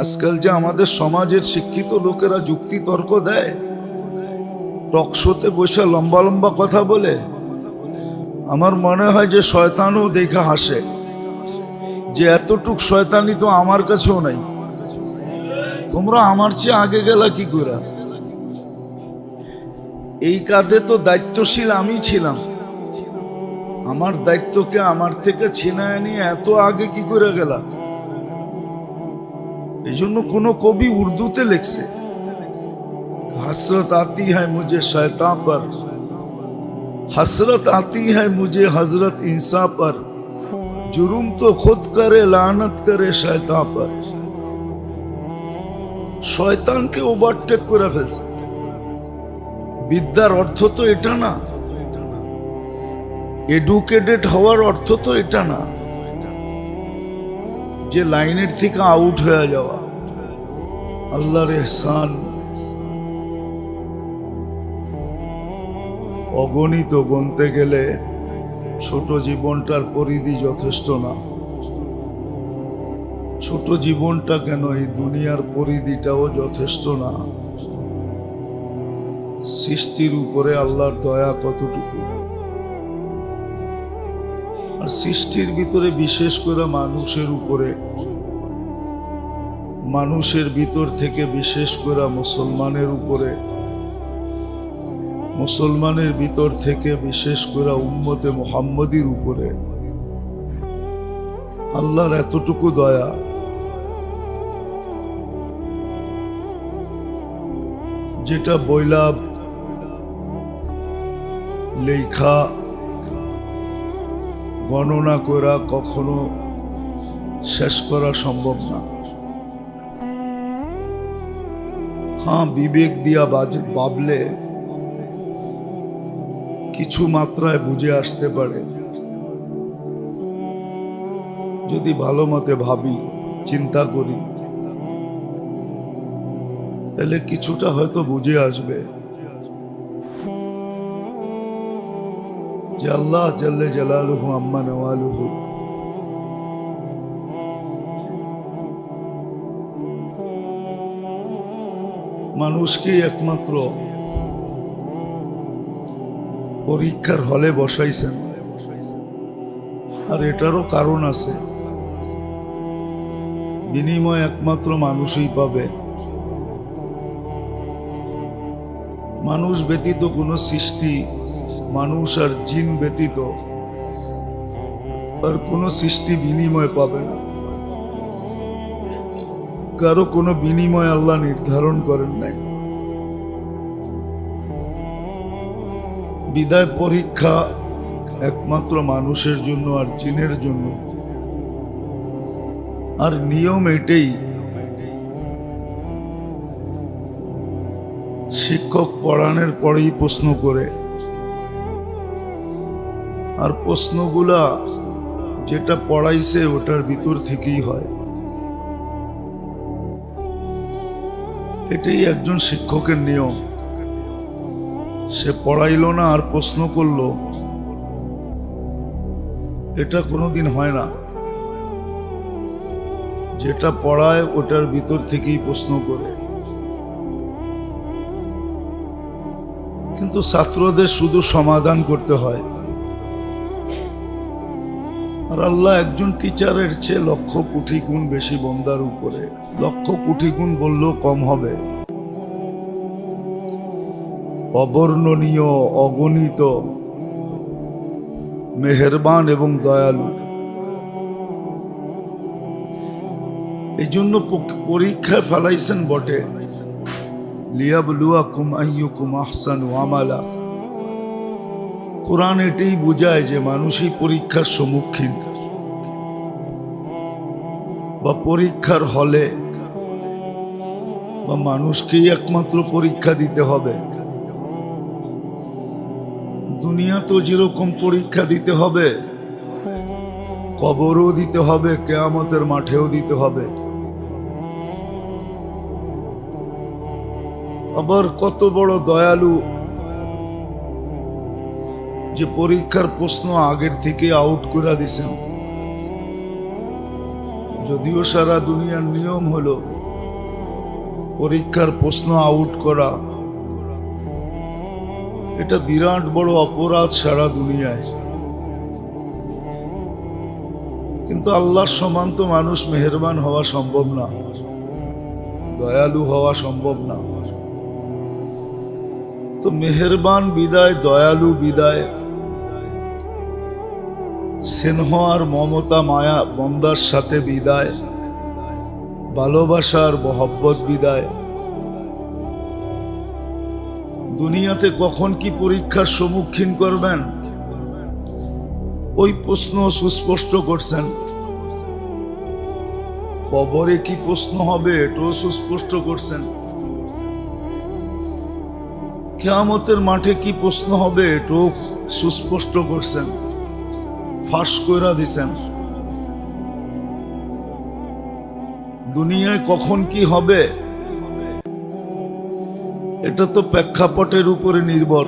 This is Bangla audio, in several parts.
আজকাল যে আমাদের সমাজের শিক্ষিত লোকেরা যুক্তি তর্ক দেয়, টক শোতে বসে লম্বা লম্বা কথা বলে, আমার মনে হয় যে শয়তানও দেখে হাসে যে এতটুক শয়তানি তো আমার কাছেও নাই। তোমরা আমার চেয়ে আগে গেলা কি করে? এই কাজে তো দায়িত্বশীল আমি ছিলাম, আমার দায়িত্বকে আমার থেকে ছিনায় নিয়ে এত আগে কি করে গেলা? এই জন্য কোনো কবি উর্দুতে লিখছে, हसरत आती है मुझे शैतान पर, हसरत आती है मुझे हजरत इंसा पर, जुर्म तो खुद करे लानत करे शैतान पर। শয়তানকে ওভারটেক করে ফেলছে। বিদ্যার অর্থ তো এটা না, এডুকেটেড হওয়ার অর্থ তো এটা না যে লাইনের থেকে আউট হয়ে যাওয়া। আল্লাহর ইহসান অগণিত, গুনতে গেলে ছোট জীবনটার পরিধি যথেষ্ট না। ছোট জীবনটা কেন, এই দুনিয়ার পরিধিটাও যথেষ্ট না। সৃষ্টির উপরে আল্লাহর দয়া কতটুকু, আর সৃষ্টির ভিতরে বিশেষ করে মানুষের উপরে, মানুষের ভিতর থেকে বিশেষ করে মুসলমানের উপরে, মুসলমানের ভিতর থেকে বিশেষ করে উম্মতে মুহাম্মদীর উপরে আল্লাহর এতটুকু দয়া, যেটা বইলা লেখা গণনা করা কখনো শেষ করা সম্ভব না। হ্যাঁ, বিবেক দিয়া ভাবলে কিছু মাত্রায় বুঝে আসতে পারে। যদি ভালো মতে ভাবি, চিন্তা করি, তাহলে কিছুটা হয়তো বুঝে আসবে যে আল্লাহ জাল্লে জালালুহু আম্মা নওয়ালুহু মানুষকে একমাত্র পরীক্ষার হলে বসাইছেন। আর এটারও কারণ আছে, বিনিময় একমাত্র মানুষই পাবে। মানুষ ব্যতীত কোনো সৃষ্টি, মানুষ আর জিন ব্যতীত আর কোনো সৃষ্টি বিনিময় পাবে না। কারো কোনো বিনিময় আল্লাহ নির্ধারণ করেন নাই। বিদায় পরীক্ষা একমাত্র মানুষের জন্য আর জিনের জন্য। আর নিয়ম এটাই, শিক্ষক পড়ানোর পরেই প্রশ্ন করে, আর প্রশ্নগুলা যেটা পড়াইছে ওটার ভিতর থেকেই হয়। এটাই একজন শিক্ষকের নিয়ম। সে পড়াইলো না আর প্রশ্ন করলো, এটা কোনোদিন হয় না। যেটা পড়ায় ওটার ভিতর থেকেই প্রশ্ন করে। কিন্তু ছাত্রদের শুধু সমাধান করতে হয়। আর আল্লাহ একজন টিচারের চেয়ে লক্ষ কোটি গুণ বেশি বন্দার উপরে। লক্ষ কোটি গুণ বললেও কম হবে। অবর্ণনীয়, অগণিত, মেহেরবান এবং দয়ালু। এই জন্য পরীক্ষায় ফেলাইছেন বটে, লিয়াবলুয়াকুম আইয়ুকুম আহসানু আমালা। কোরআন এটাই বোঝায় যে মানুষই পরীক্ষার সম্মুখীন, বা পরীক্ষার হলে, বা মানুষকেই একমাত্র পরীক্ষা দিতে হবে। দুনিয়া তো যেরকম পরীক্ষা দিতে হবে, কবরও দিতে হবে, কিয়ামতের মাঠেও দিতে হবে। আবার কত বড় দয়ালু যে পরীক্ষার প্রশ্ন আগের থেকে আউট করে দিছেন। যদিও সারা দুনিয়ার নিয়ম হলো পরীক্ষার প্রশ্ন আউট করা এটা বিরাট বড় অপরাধ সারা দুনিয়ায়। কিন্তু আল্লাহর সমান তো মানুষ মেহেরবান হওয়া সম্ভব না, দয়ালু হওয়া সম্ভব না। তো মেহেরবান বিদায়, দয়ালু বিদায়, স্নেহ আর মমতা মায়া বন্দার সাথে বিদায়, ভালোবাসার মহব্বত বিদায়। দুনিয়াতে কখন কি পরীক্ষার সম্মুখীন করবেন ওই প্রশ্ন সুস্পষ্ট করছেন। কবরে কি প্রশ্ন হবে এটাও সুস্পষ্ট করছেন। কিয়ামতের মাঠে কি প্রশ্ন হবে এটাও সুস্পষ্ট করছেন, ফাঁস কইরা দিছেন। দুনিয়ায় কখন কি হবে এটা তো প্রেক্ষাপটের উপরে নির্ভর।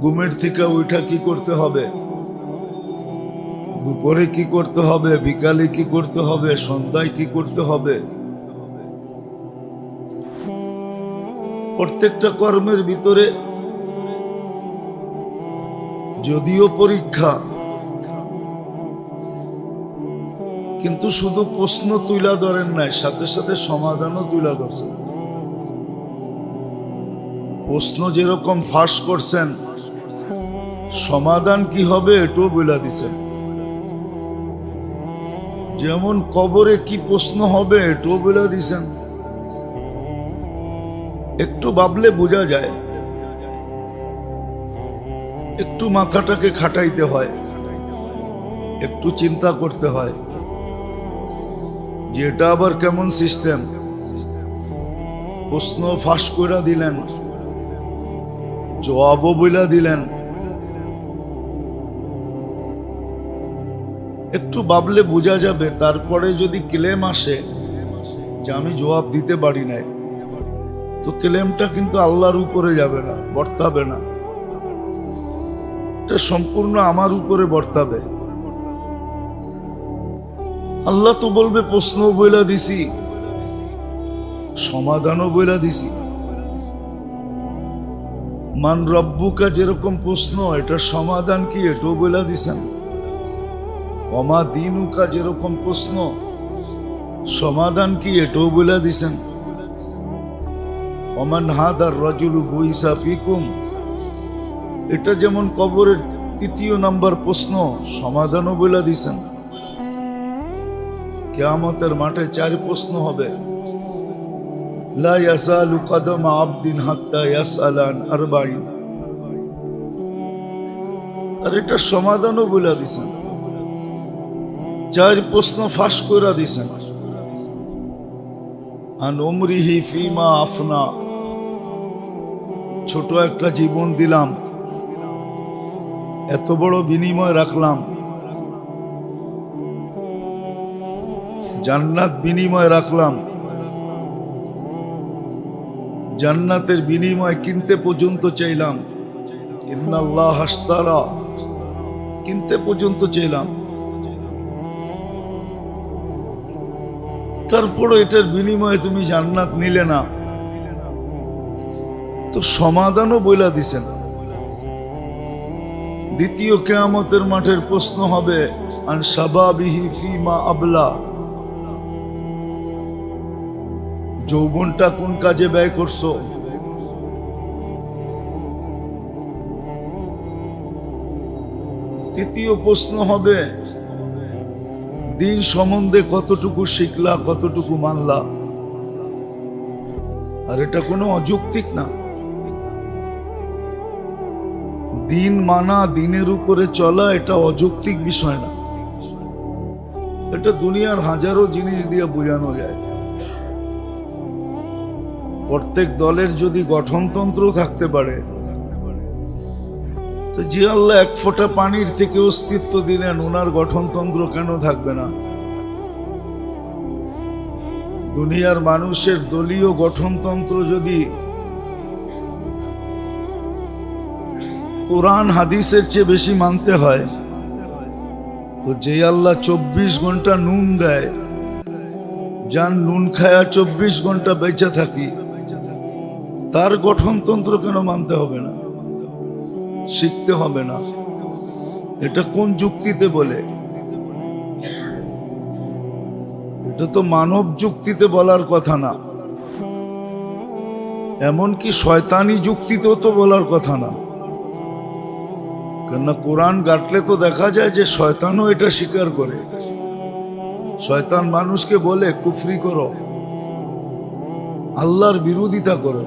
ঘুমের থেকে উঠা কি করতে হবে, দুপুরে কি করতে হবে, বিকালে কি করতে হবে, সন্ধ্যায় কি করতে হবে, প্রত্যেকটা কর্মের ভিতরে যদিও পরীক্ষা, কিন্তু শুধু প্রশ্ন তুলা ধরেন নাই, সাথে সাথে সমাধানও তুলা ধরছেন। প্রশ্ন যেরকম ফাঁস করছেন, সমাধান কি হবে এটাও বলে দিছেন। যেমন কবরে কি প্রশ্ন হবে এটাও বলে দিছেন। একটু ভাবলে বোঝা যায়, একটু মাথাটাকে খাটাইতে হয়, একটু চিন্তা করতে হয় যে এটা আবার কেমন সিস্টেম। প্রশ্ন ফাঁস করে দিলেন, জবাবও বইলা দিলেন। একটু ভাবলে বোঝা যাবে। তারপরে যদি ক্লেম আসে যে আমি জবাব দিতে পারি নাই, তো ক্লেমটা কিন্তু আল্লাহর উপরে যাবে না, বর্তাবে না, এটা সম্পূর্ণ আমার উপরে বর্তাবে। আল্লাহ তো বলবে প্রশ্নও বইলা দিছি, সমাধানও বইলা দিছি। মান রব্বুকা যেরকম প্রশ্ন, এটার সমাধান কি এটাও বইলা দিছেন। ওমা দীনুকা যেরকম প্রশ্ন, সমাধান কি এটাও বইলা দিছেন। ওমান হাদার রাজুলু বুইসা ফিকুম, এটা যেমন কবরের ৩য় নাম্বার প্রশ্ন, সমাধানও বইলা দিছেন। কিয়ামতের মাঠে 4 প্রশ্ন হবে। লা ইয়াসালু কদম আবদিন হাত্তা ইয়াসআলান আরবাইন, আর এটা সমাধানও বলে দিছেন। 4 প্রশ্ন ফাঁস করে দিছেন। আন উমরিহি ফিমা আফনা, ছোট একটা জীবন দিলাম, এত বড় বিনিময় রাখলাম। জান্নাত বিনিময় রাখলাম, জান্নাতের বিনিময় কিনতে পর্যন্ত চাইলাম। ইন্নাল্লাহ আশতারা, কিনতে পর্যন্ত চাইলাম। তারপরে এটার বিনিময়ে তুমি জান্নাত নিলে না, তো সমাধানও বইলা দিছেন। দ্বিতীয় কিয়ামতের মাঠের প্রশ্ন হবে আন শাবাবিহি ফিমা আবলা, যৌবনটা কোন কাজে ব্যয় করছো। তৃতীয় প্রশ্ন হবে দিন সম্বন্ধে কতটুকু শিখলা, কতটুকু মানলা। আর এটা কোনো অযৌক্তিক না। দিন মানা, দিনের উপরে চলা, এটা অযৌক্তিক বিষয় না। এটা দুনিয়ার হাজারো জিনিস দিয়ে বোঝানো যায়। প্রত্যেক দলের যদি গঠনতন্ত্র থাকতে পারে, তো যে আল্লাহ 1 ফোঁটা পানির থেকে অস্তিত্ব দিলেন, ওনার গঠনতন্ত্র কেন থাকবে না? দুনিয়ার মানুষের দলীয় গঠনতন্ত্র যদি কোরআন হাদিসের চেয়ে বেশি মানতে হয়, তো যে আল্লাহ 24 ঘন্টা নুন দেয়, যান নুন খায়া 24 ঘন্টা বেঁচে থাকি, তার গঠনতন্ত্র কেন মানতে হবে না, শিখতে হবে না? এটা কোন যুক্তিতে বলে? এটা তো মানব যুক্তিতে বলার কথা না, এমনকি শয়তানি যুক্তিতেও তো বলার কথা না। কেননা কোরআন ঘাটলে তো দেখা যায় যে শয়তানও এটা স্বীকার করে। শয়তান মানুষকে বলে কুফরি করো, আল্লাহর বিরোধিতা করো।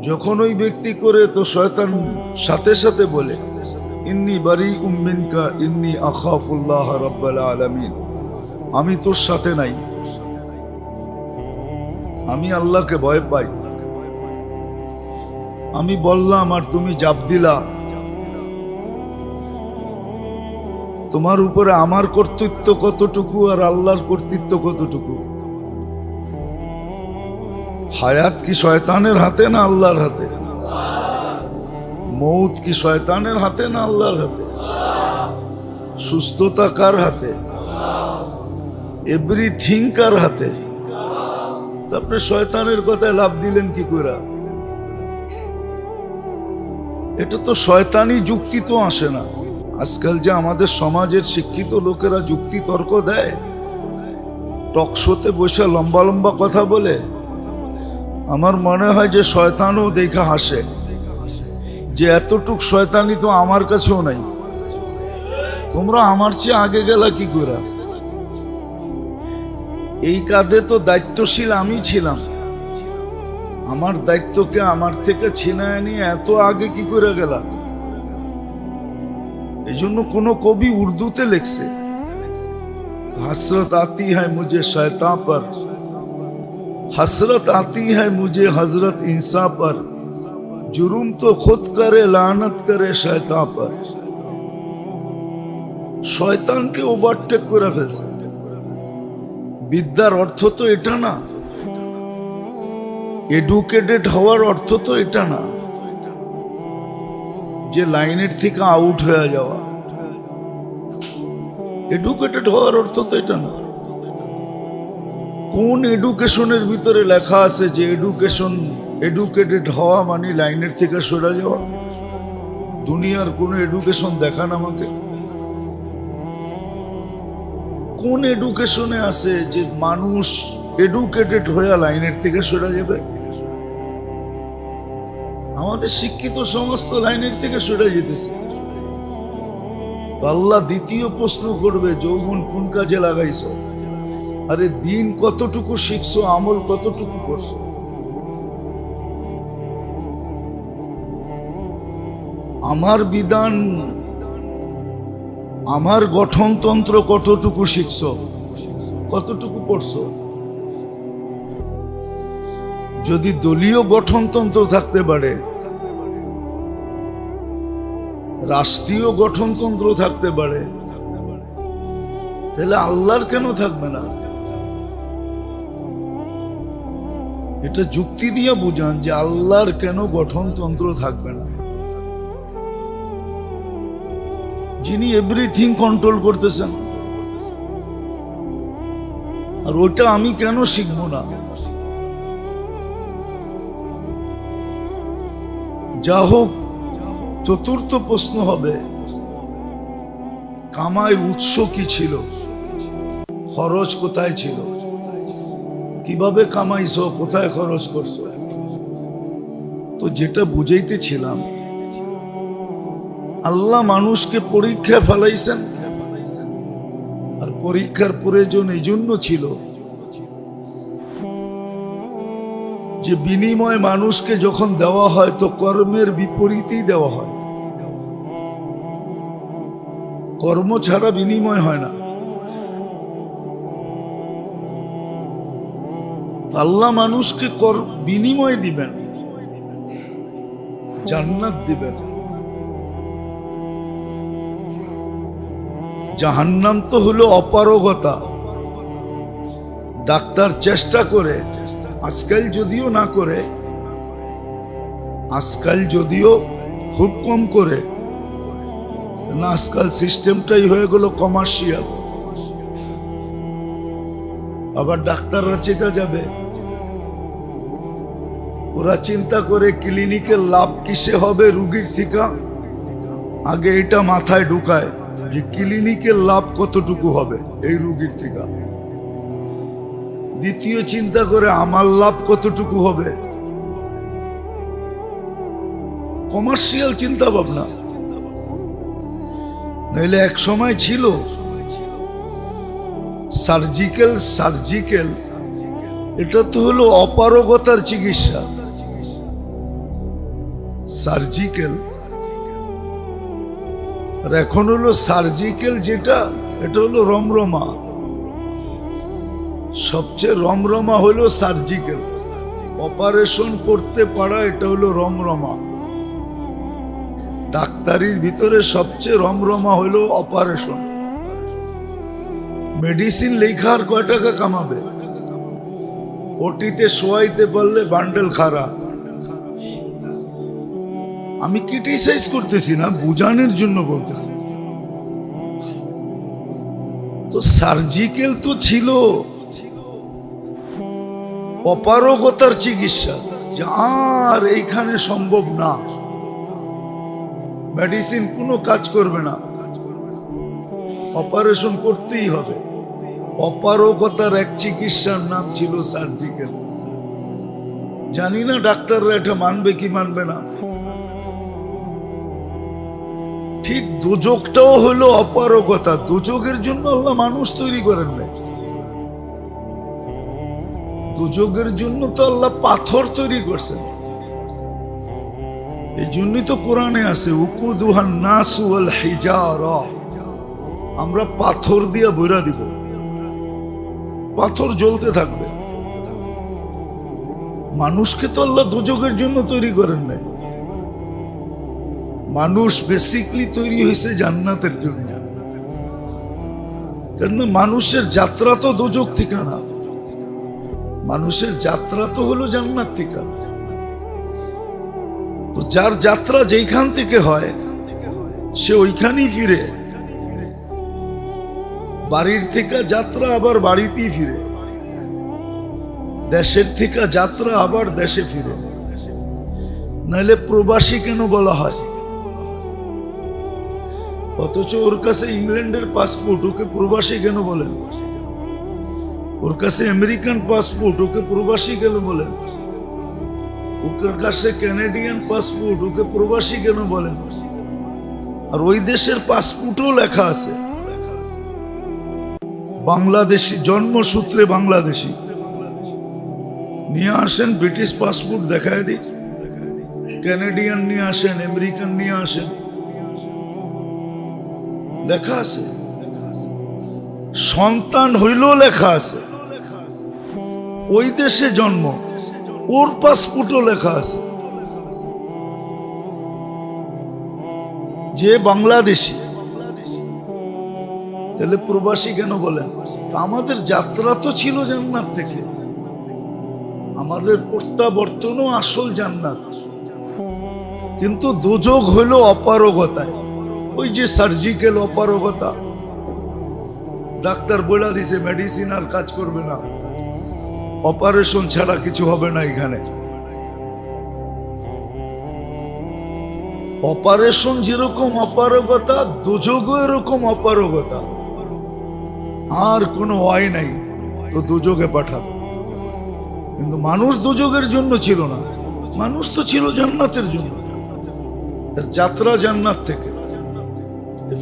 যখন ওই ব্যক্তি করে তো শয়তান সাথে সাথে বলে ইন্নী বারিউম মিনকা ইন্নী আখাফুল্লাহ রাব্বাল আলামিন, আমি তোর সাথে নাই, আমি আল্লাহকে ভয় পাই। আমি বললাম আর তুমি জাপ দিলা, তোমার উপরে আমার কর্তৃত্ব কতটুকু আর আল্লাহর কর্তৃত্ব কতটুকু? হায়াত কি শয়তানের হাতে না আল্লাহর হাতে? মৌত কি শয়তানের হাতে না আল্লাহর হাতে? সুস্থতা কার হাতে? এভরিথিং কার হাতে? আপনি শয়তানের কথায় লাভ দিলেন কি করে? এটা তো শয়তানি যুক্তি তো আসে না। আজকাল যে আমাদের সমাজের শিক্ষিত লোকেরা যুক্তি তর্ক দেয়, টকশোতে বসে লম্বা লম্বা কথা বলে, আমার মনে হয় যে শয়তানও দেখা হাসে যে এতটুক শয়তানি তো আমার কাছেও নাই, তোমরা আমার চেয়ে আগে গেলা কি করে? এই কাঁধে তো দায়িত্বশীল আমি ছিলাম, আমার দায়িত্বকে আমার থেকে ছিনায় নিয়ে এত আগে কি করে গেলা? এই জন্য কোন কবি উর্দুতে লিখছে हसरत आती है मुझे शैतान पर, हसरत आती है मुझे हजरत इंसान पर, जुर्म तो खुद करे लानत करे शैतान पर। শয়তানকে ওভারটেক করে ফেলছে। বিদ্যার অর্থ তো এটা না, এডুকেটেড হওয়ার অর্থ তো এটা না যে লাইনের থেকে আউট হয়ে যাওয়া। এডুকেটেড হওয়ার অর্থ তো এটা না। কোন এডুকেশনের ভিতরে লেখা আছে যে এডুকেটেড হওয়া মানে লাইনের থেকে সরে যাওয়া? দুনিয়ার কোন এডুকেশন দেখান আমাকে। কোন এডুকেশনে আছে যে মানুষ এডুকেটেড হয়ে লাইনের থেকে সরে যাবে? আমাদের শিক্ষিত সমস্ত লাইনের থেকে সরে যেতেছে। তো আল্লাহ দ্বিতীয় প্রশ্ন করবে, যৌবন কোন কাজে লাগাইছো? আরে দিন কতটুকু শিখছো, আমল কতটুকু করছো? আমার বিধান, আমার গঠনতন্ত্র কতটুকু শিখছো, কতটুকু পড়ছো? যদি দলীয় গঠনতন্ত্র থাকতে পারে, রাষ্ট্রীয় গঠনতন্ত্র থাকতে পারে, তাহলে আল্লাহর কেন থাকবে না? এটা যুক্তি দিয়ে বুঝান যে আল্লাহর কেন গঠনতন্ত্র থাকবে না? যিনি এভরিথিং কন্ট্রোল করতেছেন, আর ওটা আমি কেন শিখবো না? যা হোক, চতুর্থ প্রশ্ন হবে কামাই উৎস কি ছিল, খরচ কোথায় ছিল, কিভাবে কামাইছো, কোথায় খরচ করছো? তো যেটা বুঝাইতেছিলাম, আল্লাহ মানুষকে পরীক্ষা ফেলাইছেন, আর পরীক্ষার প্রয়োজন এই জন্য ছিল যে বিনিময় মানুষকে যখন দেওয়া হয় তো কর্মের বিপরীতেই দেওয়া হয়। কর্ম ছাড়া বিনিময় হয় না। আল্লাহ মানুষকে বিনিময় দিবেন, জান্নাত দিবেন। জাহান্নাম তো হলো অপারগতা। ডাক্তার চেষ্টা করে, আজকাল যদিও না করে, আজকাল যদিও খুব কম করে না, আজকাল সিস্টেমটাই হয়ে গেল কমার্শিয়াল। আবার ডাক্তাররা চেতা যাবে, ওরা চিন্তা করে ক্লিনিকের লাভ কিসে হবে রুগীর থেকে, আগে এটা মাথায় ঢুকায় যে ক্লিনিকের লাভ কতটুকু হবে এই রুগীর থেকে। দ্বিতীয় চিন্তা করে আমার লাভ কতটুকু হবে, কমার্শিয়াল চিন্তা ভাবনা। নইলে এক সময় ছিল সার্জিক্যাল, এটা তো হলো অপারগতার চিকিৎসা। সার্জিক্যাল আর এখন হলো সার্জিক্যাল, যেটা এটা হলো রমরমা। সবচেয়ে রমরমা হলো সার্জিক্যাল, অপারেশন করতে পারা এটা হলো রমরমা। ডাক্তারির ভিতরে সবচেয়ে রমরমা হলো অপারেশন। মেডিসিন লেখার কয় টাকা কামাবে, ওটিতে শোয়াইতে পারলে বান্ডেল খারা। আমি ক্রিটিসাইজ করতেছি না, বুঝানোর জন্য বলতেছি। তো সার্জিক্যাল তো ছিল অপারগতার চিকিৎসা, যে আর এইখানে সম্ভব না, মেডিসিন কোনো কাজ করবে না, অপারেশন করতেই হবে। অপারগতার এক চিকিৎসার নাম ছিল সার্জিক্যাল। জানি না ডাক্তাররা এটা মানবে কি মানবে না। ঠিক দোজকটাও হলো অপারগতা। দোজকের জন্য আল্লাহ মানুষ তৈরি করেন না, দোজকের জন্য তো আল্লাহ পাথর তৈরি করছেন। এই জন্যই তো কোরআনে আছে উকুদুহান নাসু ওয়াল হিজারা, আমরা পাথর দিয়া বইরা দিব, পাথর জ্বলতে থাকবে। মানুষকে তো আল্লাহ দোজকের জন্য তৈরি করেন নাই। মানুষ বেসিকলি তৈরি হয়েছে জান্নাতের জন্য। কেন মানুষের যাত্রা তো দোজক থেকে না, মানুষের যাত্রা তো হলো জান্নাত থেকে। তো যার যাত্রা যেখান থেকে হয় সে ওইখানেই ফিরে। বাড়ির থেকে যাত্রা আবার বাড়িতেই ফিরে, দেশের থেকে যাত্রা আবার দেশে ফিরে। নাহলে প্রবাসী কেন বলা হয়? অথচ ওর কাছে ইংল্যান্ডের পাসপোর্ট, ওকে প্রবাসী কেন বলেন? ওর কাছে আমেরিকান পাসপোর্ট, ওকে প্রবাসী কেন বলেন? ওর কাছে ক্যানাডিয়ান পাসপোর্ট, ওকে প্রবাসী কেন বলেন? আর ওই দেশের পাসপোর্টও লেখা আছে বাংলাদেশি, জন্মসূত্রে বাংলাদেশি। নিয়ে আসেন ব্রিটিশ পাসপোর্ট দেখায় দিই, ক্যানাডিয়ান নিয়ে আসেন, আমেরিকান নিয়ে আসেন, লেখা আছে। সন্তান হইলেও লেখা আছে ওই দেশে জন্ম, ওর পাসপোর্টও লেখা আছে যে বাংলাদেশি। তাহলে প্রবাসী কেন বলেন? আমাদের যাত্রা তো ছিল জান্নাত থেকে, আমাদের প্রত্যাবর্তনও আসল জান্নাত। কিন্তু দোজক হইল অপারগতায়, ওই যে সার্জিক্যাল অপারগতা। ডাক্তার বলে দিছে মেডিসিন আর কাজ করবে না, অপারেশন ছাড়া কিছু হবে না এখানে। অপারেশন যেরকম অপারগতা, দোজকও এরকম অপারগতা। আর কোনো ওয়াই নাই তো দোজকে পাঠাবে। কিন্তু মানুষ দোজকের জন্য ছিল না, মানুষ তো ছিল জান্নাতের জন্য। এর যাত্রা জান্নাত থেকে,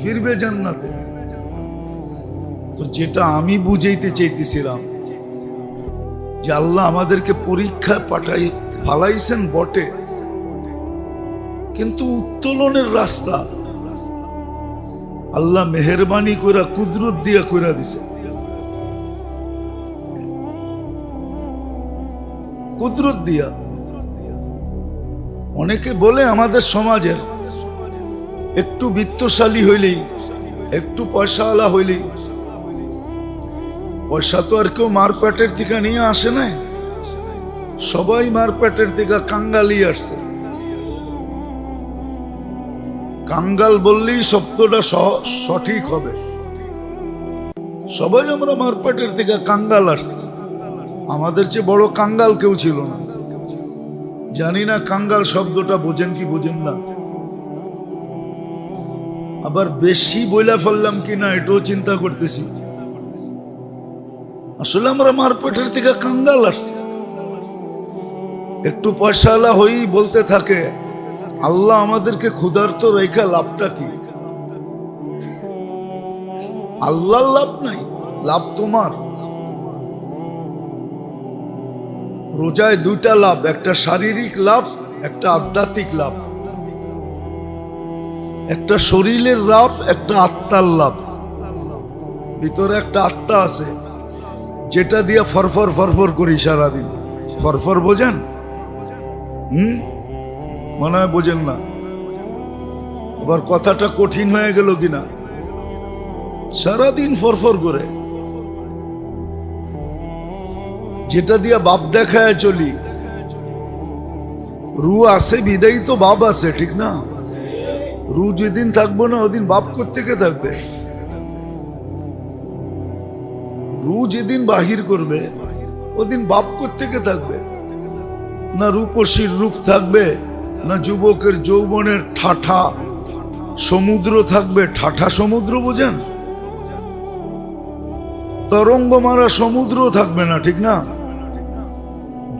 ফিরবে জান্নাতে। তো যেটা আমি বুঝাইতে চাইতেছিলাম যে আল্লাহ আমাদেরকে পরীক্ষায় ফালাইছেন বটে, কিন্তু উত্তোলনের রাস্তা আল্লাহ মেহেরবানি কইরা কুদরত দিয়া কইরা দিছে। কুদরত দিয়া। অনেকে বলে আমাদের সমাজের একটু বিত্তশালী হইলেই, একটু পয়সাওয়ালা হইলেই, পয়সা তো আর কেউ মারপেটের থেকে নিয়ে আসে নাই, সবাই মারপেটের থেকে কাঙ্গালি আসছে। কাঙ্গাল বললেই শব্দটা সঠিক হবে। সবাই আমরা মারপেটের থেকে কাঙ্গাল আসছি, আমাদের চেয়ে বড় কাঙ্গাল কেউ ছিল না। জানি না কাঙ্গাল শব্দটা বোঝেন কি বোঝেন না, আবার বেশি বইলা ফেললাম কিনা এটাও চিন্তা করতেছি। আসলে আমরা মারপেটের থেকে কাঙ্গাল আসছি। একটু পয়সাওয়ালা হয়েই বলতে থাকে আল্লাহ আমাদেরকে ক্ষুধার্ত রেখা লাভটা কি? আল্লাহর লাভ নাই, লাভ তোমার। রোজায় দুইটা লাভ, একটা শারীরিক লাভ, একটা আধ্যাত্মিক লাভ। একটা শরীরের লাভ, একটা আত্মার লাভ। ভিতরে একটা আত্মা আছে যেটা দিয়ে ফরফর ফরফর করি সারাদিন। ফরফর বোঝেন? মনে হয় বোঝেন না। আবার কথাটা কঠিন হয়ে গেল কিনা? সারাদিন ফরফর করে, যেটা দিয়া বাপ দেখায় চলি। রু আছে বিদায়ী তো বাপ আছে, ঠিক না? রু যেদিন থাকবো না ওদিন বাপ কোত্থেকে থাকবে? রু যেদিন বাহির করবে ওদিন বাপ কোত্থেকে থাকবে? না রূপসীর রূপ থাকবে, না যুবকের যৌবনের ঠাঠা সমুদ্র থাকবে। ঠাঠা সমুদ্র বোঝেন? তরঙ্গ মারা সমুদ্র থাকবে না, ঠিক না?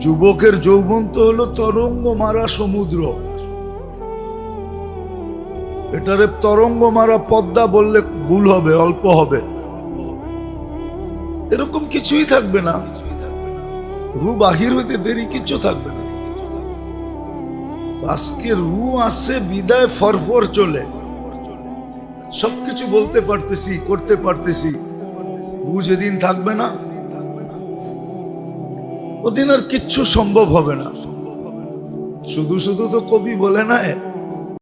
যুবকের যৌবন তো হলো তরঙ্গ মারা সমুদ্র। এটারে তরঙ্গ মারা পদ্মা বললে ভুল হবে, অল্প হবে। এরকম কিছুই থাকবে না। রু বাহির হইতে দেরি কিচ্ছু থাকবে না। আজকে রু আছে বিদায় ফরফর চলে, সবকিছু বলতে পারতেছি, করতে পারতেছি। রু যেদিন থাকবে না ওদিন আর কিচ্ছু সম্ভব হবে না। শুধু শুধু তো কবি বলে না